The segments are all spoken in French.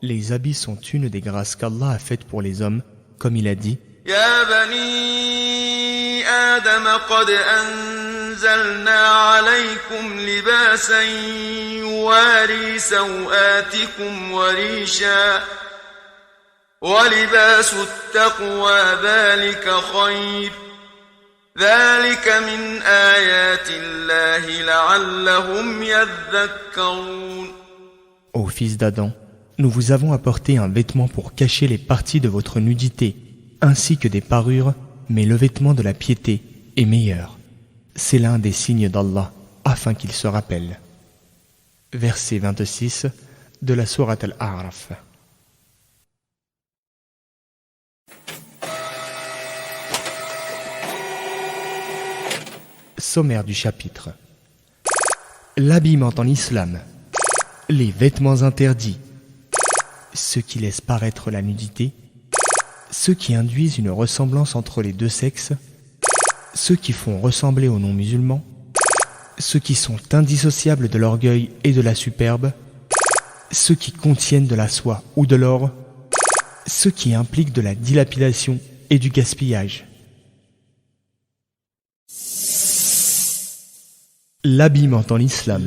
Les habits sont une des grâces qu'Allah a faites pour les hommes, comme il a dit: يا بني آدم قد أنزلنا عليكم لباسا يواري سوآتكم وريشا ولباس التقوى ذلك خير ذلك من آيات الله لعلهم يذكرون. Ô fils d'Adam, nous vous avons apporté un vêtement pour cacher les parties de votre nudité, ainsi que des parures, mais le vêtement de la piété est meilleur. C'est l'un des signes d'Allah, afin qu'il se rappelle. Verset 26 de la sourate Al-A'raf. Sommaire du chapitre. L'habillement en islam, les vêtements interdits, ceux qui laissent paraître la nudité, ceux qui induisent une ressemblance entre les deux sexes, ceux qui font ressembler aux non-musulmans, ceux qui sont indissociables de l'orgueil et de la superbe, ceux qui contiennent de la soie ou de l'or, ceux qui impliquent de la dilapidation et du gaspillage. L'habillement en islam.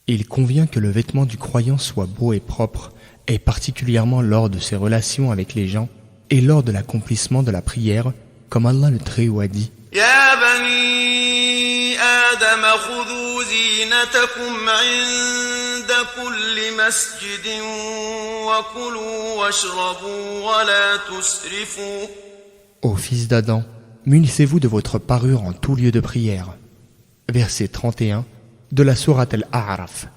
Il convient que le vêtement du croyant soit beau et propre, et particulièrement lors de ses relations avec les gens et lors de l'accomplissement de la prière, comme Allah le Très-Haut a dit: يا بني آدم خذوا زينتكم عند كل مسجد وكلوا واشربوا ولا تسرفوا. Ô fils d'Adam, munissez-vous de votre parure en tout lieu de prière. Verset 31 de la sourate Al-A'raf.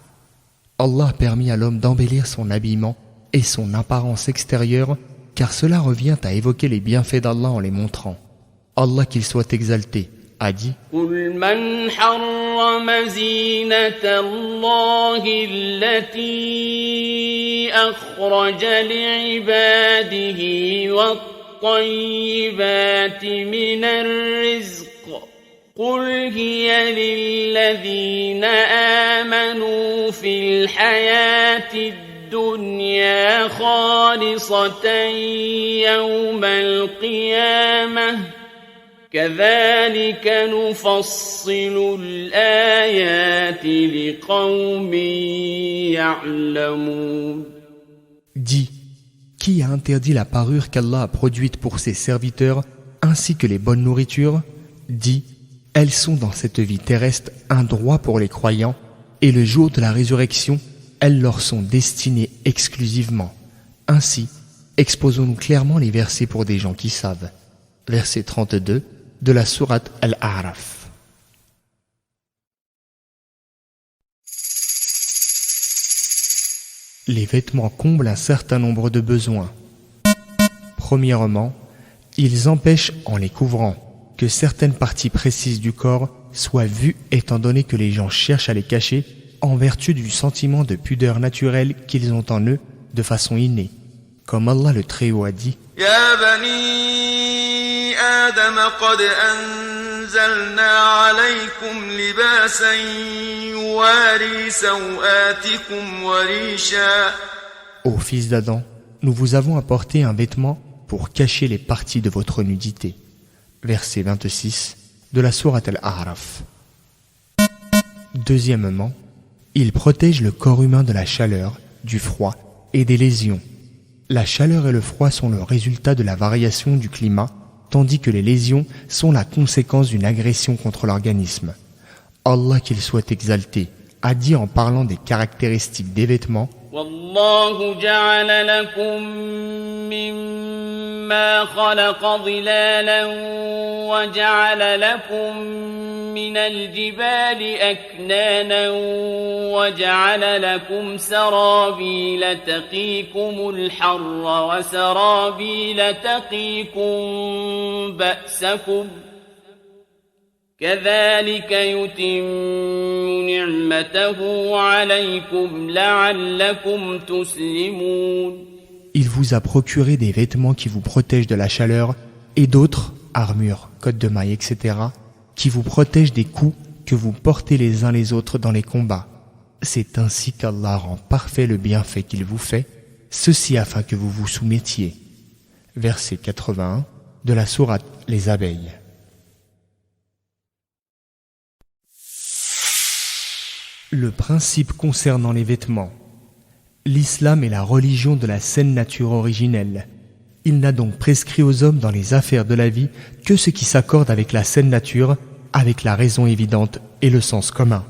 Allah a permis à l'homme d'embellir son habillement et son apparence extérieure, car cela revient à évoquer les bienfaits d'Allah en les montrant. Allah, qu'il soit exalté, a dit: قل من حرم زينة الله التي أخرج لعباده والطيبات من الرزق قل هي للذين آمنوا في الحياة الدنيا خالصة يوم القيامة كذلك نفصل الآيات لقوم يعلمون. Dis, qui a interdit la parure qu'Allah a produite pour ses serviteurs ainsi que les bonnes nourritures? Dis, elles sont dans cette vie terrestre un droit pour les croyants, et le jour de la résurrection, elles leur sont destinées exclusivement. Ainsi, exposons-nous clairement les versets pour des gens qui savent. Verset 32 de la sourate Al-A'raf. Les vêtements comblent un certain nombre de besoins. Premièrement, ils empêchent, en les couvrant, que certaines parties précises du corps soient vues, étant donné que les gens cherchent à les cacher en vertu du sentiment de pudeur naturelle qu'ils ont en eux de façon innée. Comme Allah le Très-Haut a dit: يا بني آدم قد أنزلنا عليكم لباسا يواري سوآتكم وريشا. Ô fils d'Adam, nous vous avons apporté un vêtement pour cacher les parties de votre nudité. Verset 26 de la sourate Al-A'raf. Deuxièmement, il protège le corps humain de la chaleur, du froid et des lésions. La chaleur et le froid sont le résultat de la variation du climat, tandis que les lésions sont la conséquence d'une agression contre l'organisme. Allah, qu'il soit exalté, a dit en parlant des caractéristiques des vêtements: والله جعل لكم مما خلق ظلالا وجعل لكم من الجبال أكنانا وجعل لكم سرابيل تقيكم الحر وسرابيل تقيكم بأسكم كذلك يتم نعمته عليكم لعلكم تسلمون. Il vous a procuré des vêtements qui vous protègent de la chaleur et d'autres, armures, cottes de mailles, etc., qui vous protègent des coups que vous portez les uns les autres dans les combats. C'est ainsi qu'Allah rend parfait le bienfait qu'il vous fait, ceci afin que vous vous soumettiez. Verset 81 de la sourate Les Abeilles. Le principe concernant les vêtements. L'islam est la religion de la saine nature originelle. Il n'a donc prescrit aux hommes dans les affaires de la vie que ce qui s'accorde avec la saine nature, avec la raison évidente et le sens commun.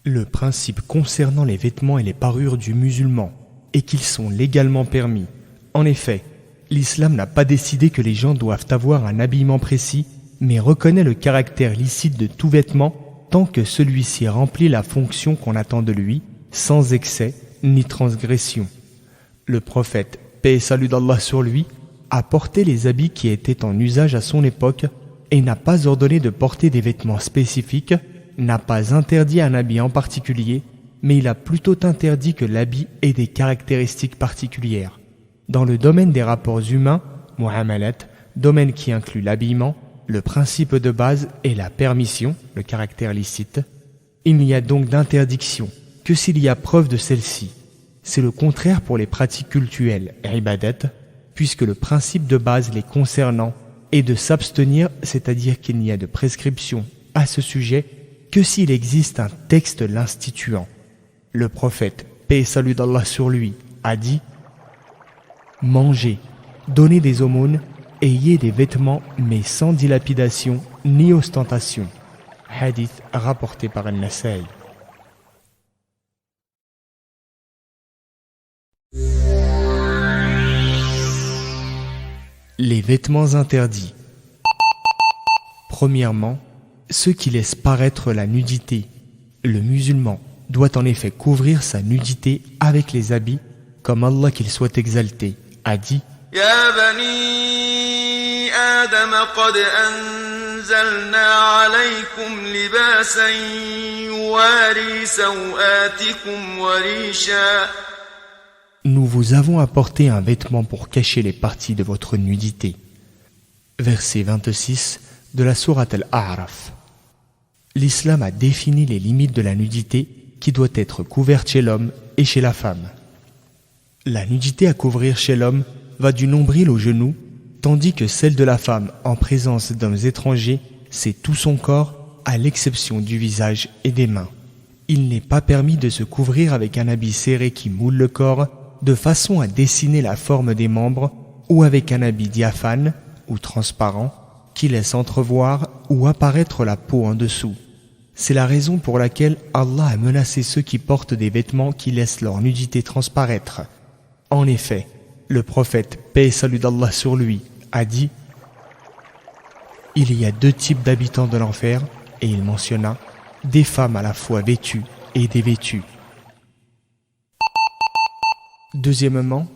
Le principe concernant les vêtements et les parures du musulman est qu'ils sont légalement permis. En effet, l'islam n'a pas décidé que les gens doivent avoir un habillement précis, mais reconnaît le caractère licite de tout vêtement tant que celui-ci remplit la fonction qu'on attend de lui, sans excès ni transgression. Le prophète, paix et salut d'Allah sur lui, a porté les habits qui étaient en usage à son époque et n'a pas ordonné de porter des vêtements spécifiques, n'a pas interdit un habit en particulier, mais il a plutôt interdit que l'habit ait des caractéristiques particulières. Dans le domaine des rapports humains, mu'amalat, domaine qui inclut l'habillement, le principe de base est la permission, le caractère licite. Il n'y a donc d'interdiction que s'il y a preuve de celle-ci. C'est le contraire pour les pratiques cultuelles, ibadat, puisque le principe de base les concernant est de s'abstenir, c'est-à-dire qu'il n'y a de prescription à ce sujet que s'il existe un texte l'instituant. Le prophète, paix et salut d'Allah sur lui, a dit « Mangez, donnez des aumônes, ayez des vêtements, mais sans dilapidation ni ostentation. » Hadith rapporté par An-Nasaï. Les vêtements interdits. Premièrement, ceux qui laissent paraître la nudité. Le musulman doit en effet couvrir sa nudité avec les habits, comme Allah qu'il soit exalté a dit « يا بني آدم قد أنزلنا عليكم لباسا يواري سوآتكم وريشا » Nous vous avons apporté un vêtement pour cacher les parties de votre nudité. Verset 26 de la sourate Al-A'raf. L'islam a défini les limites de la nudité qui doit être couverte chez l'homme et chez la femme. La nudité à couvrir chez l'homme va du nombril au genou, tandis que celle de la femme en présence d'hommes étrangers, c'est tout son corps, à l'exception du visage et des mains. Il n'est pas permis de se couvrir avec un habit serré qui moule le corps, de façon à dessiner la forme des membres, ou avec un habit diaphane ou transparent qui laisse entrevoir ou apparaître la peau en dessous. C'est la raison pour laquelle Allah a menacé ceux qui portent des vêtements qui laissent leur nudité transparaître. En effet, le prophète, paix et salut d'Allah sur lui, a dit « Il y a deux types d'habitants de l'enfer, et il mentionna des femmes à la fois vêtues et dévêtues. » Deuxièmement,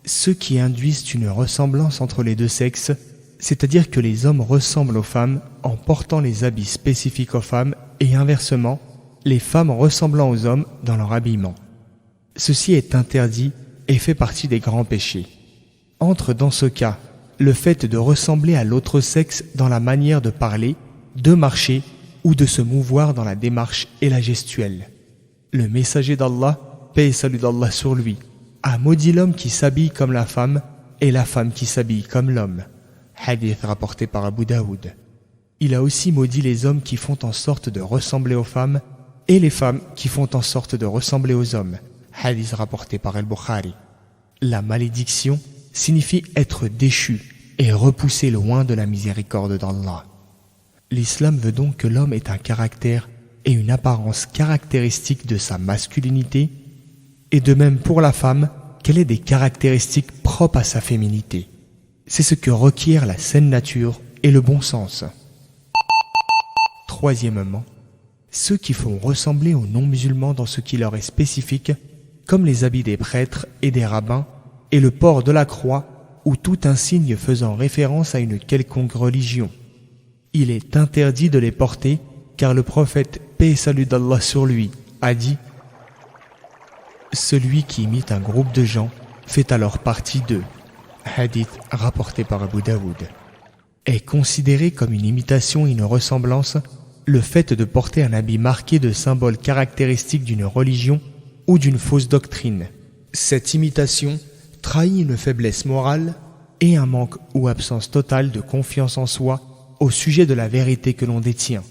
ceux qui induisent une ressemblance entre les deux sexes, c'est-à-dire que les hommes ressemblent aux femmes en portant les habits spécifiques aux femmes et inversement, les femmes ressemblant aux hommes dans leur habillement. Ceci est interdit et fait partie des grands péchés. Entre dans ce cas le fait de ressembler à l'autre sexe dans la manière de parler, de marcher ou de se mouvoir dans la démarche et la gestuelle. Le messager d'Allah, paix et salut d'Allah sur lui, a maudit l'homme qui s'habille comme la femme et la femme qui s'habille comme l'homme. Hadith rapporté par Abu Daoud. Il a aussi maudit les hommes qui font en sorte de ressembler aux femmes et les femmes qui font en sorte de ressembler aux hommes. Hadith rapporté par Al-Bukhari. La malédiction signifie être déchu et repoussé loin de la miséricorde d'Allah. L'islam veut donc que l'homme ait un caractère et une apparence caractéristique de sa masculinité, et de même pour la femme qu'elle ait des caractéristiques propres à sa féminité. C'est ce que requiert la saine nature et le bon sens. Troisièmement, ceux qui font ressembler aux non-musulmans dans ce qui leur est spécifique, comme les habits des prêtres et des rabbins, et le port de la croix ou tout insigne faisant référence à une quelconque religion. Il est interdit de les porter, car le prophète, paix et salut d'Allah sur lui, a dit « Celui qui imite un groupe de gens fait alors partie d'eux. » Hadith rapporté par Abu Daoud. Est considéré comme une imitation et une ressemblance le fait de porter un habit marqué de symboles caractéristiques d'une religion ou d'une fausse doctrine. Cette imitation trahit une faiblesse morale et un manque ou absence totale de confiance en soi au sujet de la vérité que l'on détient.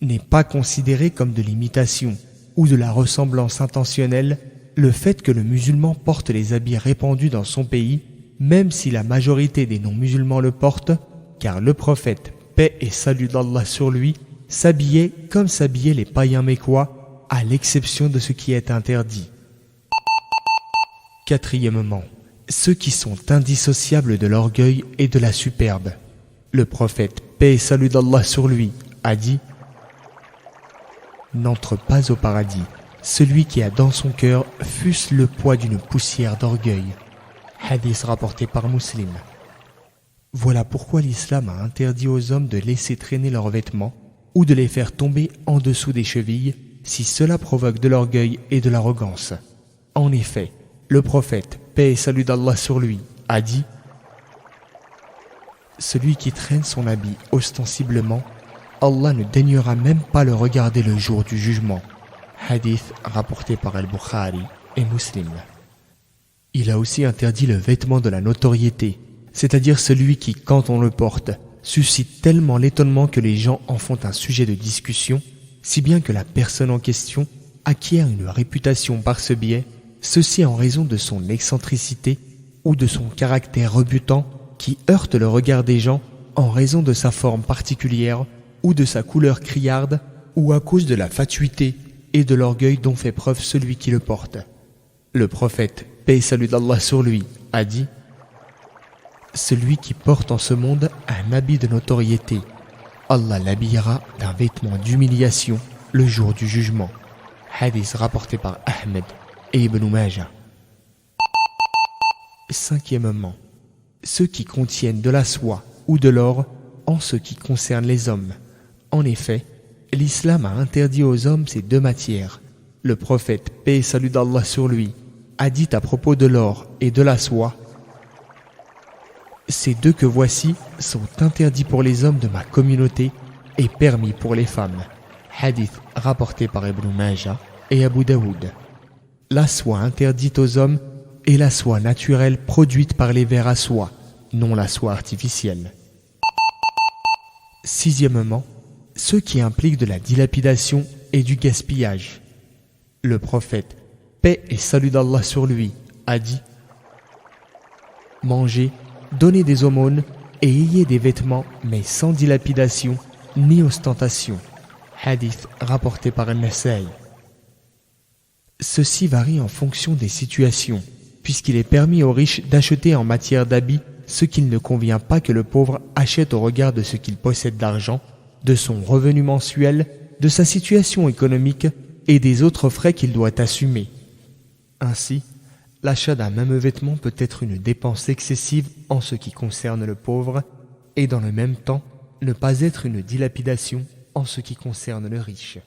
N'est pas considéré comme de l'imitation ou de la ressemblance intentionnelle le fait que le musulman porte les habits répandus dans son pays, même si la majorité des non-musulmans le portent, car le prophète, paix et salut d'Allah sur lui, s'habillait comme s'habillaient les païens mécois, à l'exception de ce qui est interdit. Quatrièmement, ceux qui sont indissociables de l'orgueil et de la superbe. Le prophète, paix et salut d'Allah sur lui, a dit « N'entre pas au paradis celui qui a dans son cœur fût-ce le poids d'une poussière d'orgueil. » Hadith rapporté par Muslim. Voilà pourquoi l'islam a interdit aux hommes de laisser traîner leurs vêtements ou de les faire tomber en dessous des chevilles si cela provoque de l'orgueil et de l'arrogance. En effet, le prophète, paix et salut d'Allah sur lui, a dit « Celui qui traîne son habit ostensiblement, Allah ne daignera même pas le regarder le jour du jugement. » Hadith rapporté par Al-Bukhari et Muslim. Il a aussi interdit le vêtement de la notoriété, c'est-à-dire celui qui, quand on le porte, suscite tellement l'étonnement que les gens en font un sujet de discussion, si bien que la personne en question acquiert une réputation par ce biais, ceci en raison de son excentricité ou de son caractère rebutant qui heurte le regard des gens en raison de sa forme particulière ou de sa couleur criarde ou à cause de la fatuité et de l'orgueil dont fait preuve celui qui le porte. Le prophète, paix et salut d'Allah sur lui, a dit « Celui qui porte en ce monde un habit de notoriété, Allah l'habillera d'un vêtement d'humiliation le jour du jugement. » Hadith rapporté par Ahmed et Ibn Majah. Cinquièmement, ceux qui contiennent de la soie ou de l'or en ce qui concerne les hommes. En effet, l'islam a interdit aux hommes ces deux matières. Le prophète, paix et salut d'Allah sur lui, a dit à propos de l'or et de la soie « Ces deux que voici sont interdits pour les hommes de ma communauté et permis pour les femmes. » Hadith rapporté par Ibn Majah et Abu Daoud. La soie interdite aux hommes est la soie naturelle produite par les vers à soie, non la soie artificielle. Sixièmement, ceux qui impliquent de la dilapidation et du gaspillage. Le prophète, paix et salut d'Allah sur lui, a dit « Mangez, donnez des aumônes et ayez des vêtements, mais sans dilapidation ni ostentation. » Hadith rapporté par An-Nasa'i. Ceci varie en fonction des situations, puisqu'il est permis aux riches d'acheter en matière d'habits ce qu'il ne convient pas que le pauvre achète au regard de ce qu'il possède d'argent, de son revenu mensuel, de sa situation économique et des autres frais qu'il doit assumer. Ainsi, l'achat d'un même vêtement peut être une dépense excessive en ce qui concerne le pauvre et dans le même temps ne pas être une dilapidation en ce qui concerne le riche.